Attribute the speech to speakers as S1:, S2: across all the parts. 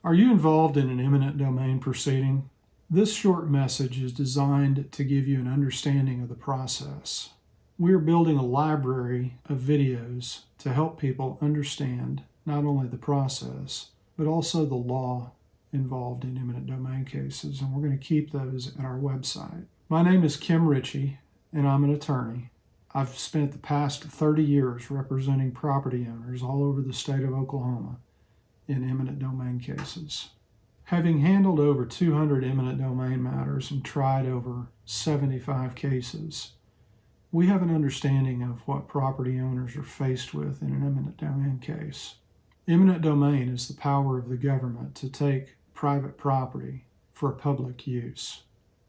S1: Are you involved in an eminent domain proceeding? This short message is designed to give you an understanding of the process. We are building a library of videos to help people understand not only the process, but also the law involved in eminent domain cases, and we're going to keep those at our website. My name is Kim Ritchie, and I'm an attorney. I've spent the past 30 years representing property owners all over the state of Oklahoma in eminent domain cases. Having handled over 200 eminent domain matters and tried over 75 cases, we have an understanding of what property owners are faced with in an eminent domain case. Eminent domain is the power of the government to take private property for public use.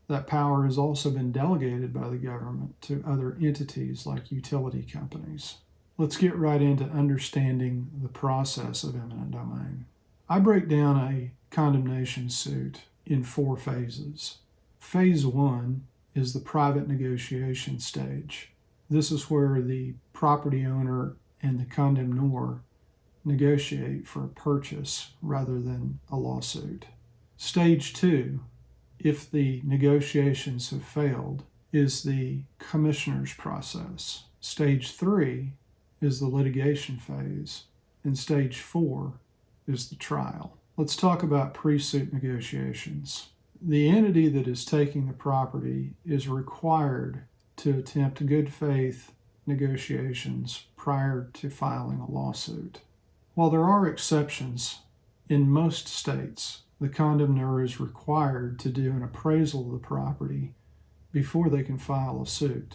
S1: That power has also been delegated by the government to other entities like utility companies. Let's get right into understanding the process of eminent domain. I break down a condemnation suit in 4 phases. Phase 1 is the private negotiation stage. This is where the property owner and the condemnor negotiate for a purchase rather than a lawsuit. Stage 2, if the negotiations have failed, is the commissioner's process. Stage 3 is the litigation phase, and stage 4 is the trial. Let's talk about pre-suit negotiations. The entity that is taking the property is required to attempt good faith negotiations prior to filing a lawsuit. While there are exceptions, in most states, the condemnor is required to do an appraisal of the property before they can file a suit.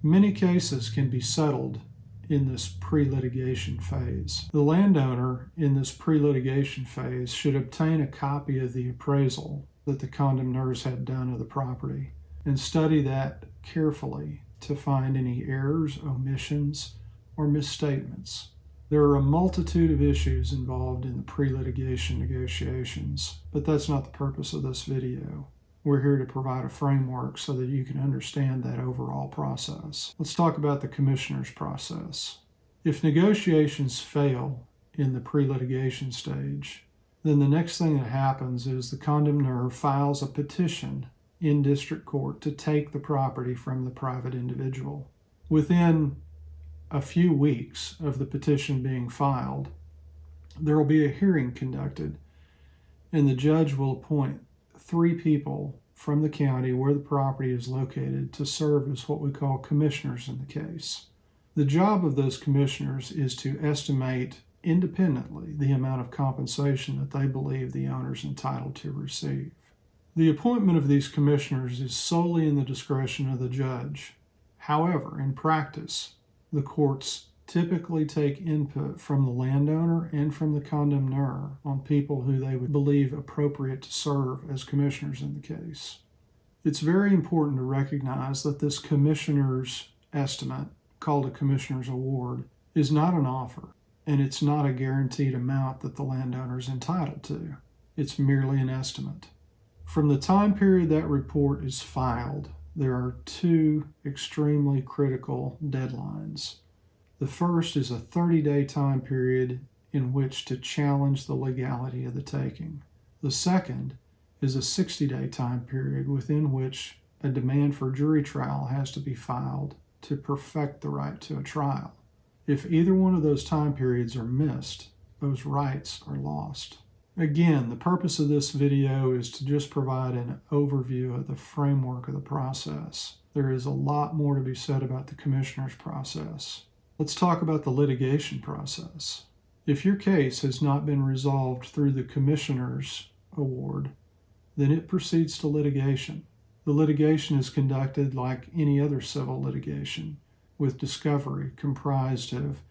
S1: Many cases can be settled in this pre-litigation phase. The landowner in this pre-litigation phase should obtain a copy of the appraisal that the condemnors had done of the property and study that carefully to find any errors, omissions, or misstatements. There are a multitude of issues involved in the pre-litigation negotiations, but that's not the purpose of this video. We're here to provide a framework so that you can understand that overall process. Let's talk about the commissioner's process. If negotiations fail in the pre-litigation stage, then the next thing that happens is the condemnor files a petition in district court to take the property from the private individual. Within a few weeks of the petition being filed, there will be a hearing conducted, and the judge will appoint 3 people from the county where the property is located to serve as what we call commissioners in the case. The job of those commissioners is to estimate independently the amount of compensation that they believe the owner is entitled to receive. The appointment of these commissioners is solely in the discretion of the judge. However, in practice, the courts typically take input from the landowner and from the condemnor on people who they would believe appropriate to serve as commissioners in the case. It's very important to recognize that this commissioner's estimate, called a commissioner's award, is not an offer, and it's not a guaranteed amount that the landowner is entitled to. It's merely an estimate. From the time period that report is filed, there are 2 extremely critical deadlines. The first is a 30-day time period in which to challenge the legality of the taking. The second is a 60-day time period within which a demand for jury trial has to be filed to perfect the right to a trial. If either one of those time periods are missed, those rights are lost. Again, the purpose of this video is to just provide an overview of the framework of the process. There is a lot more to be said about the commissioner's process. Let's talk about the litigation process. If your case has not been resolved through the commissioner's award, then it proceeds to litigation. The litigation is conducted like any other civil litigation, with discovery comprised of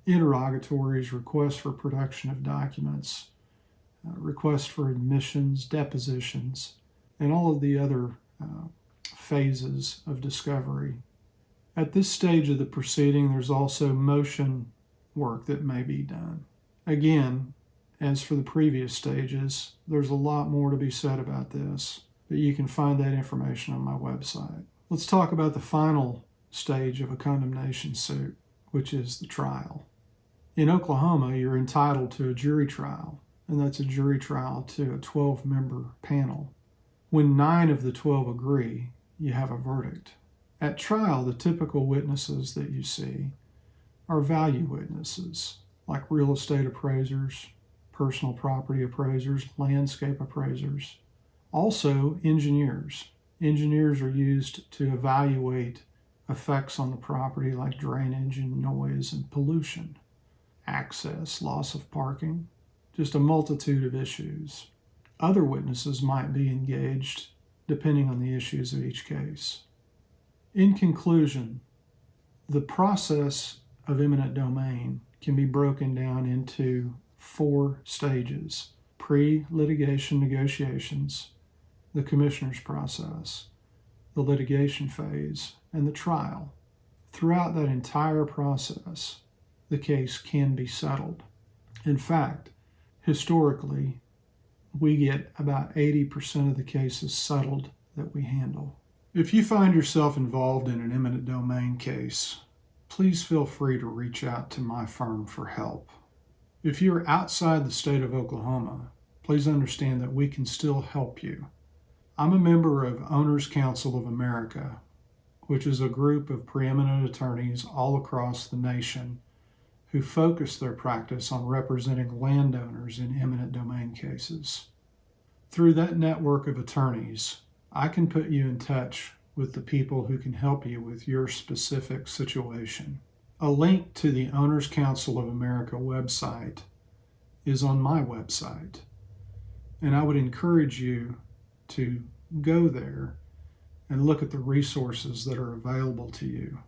S1: interrogatories, requests for production of documents, requests for admissions, depositions, and all of the other phases of discovery. At this stage of the proceeding, there's also motion work that may be done. Again, as for the previous stages, there's a lot more to be said about this, but you can find that information on my website. Let's talk about the final stage of a condemnation suit, which is the trial. In Oklahoma, you're entitled to a jury trial, and that's a jury trial to a 12-member panel. When 9 of the 12 agree, you have a verdict. At trial, the typical witnesses that you see are value witnesses, like real estate appraisers, personal property appraisers, landscape appraisers. Also, engineers. Engineers are used to evaluate effects on the property like drainage and noise and pollution, access, loss of parking, just a multitude of issues. Other witnesses might be engaged depending on the issues of each case. In conclusion, the process of eminent domain can be broken down into 4 stages: pre-litigation negotiations, the commissioner's process, the litigation phase, and the trial. Throughout that entire process, the case can be settled. In fact, historically, we get about 80% of the cases settled that we handle. If you find yourself involved in an eminent domain case, please feel free to reach out to my firm for help. If you're outside the state of Oklahoma, please understand that we can still help you. I'm a member of Owners Council of America, which is a group of preeminent attorneys all across the nation who focus their practice on representing landowners in eminent domain cases. Through that network of attorneys, I can put you in touch with the people who can help you with your specific situation. A link to the Owners Council of America website is on my website, and I would encourage you to go there and look at the resources that are available to you.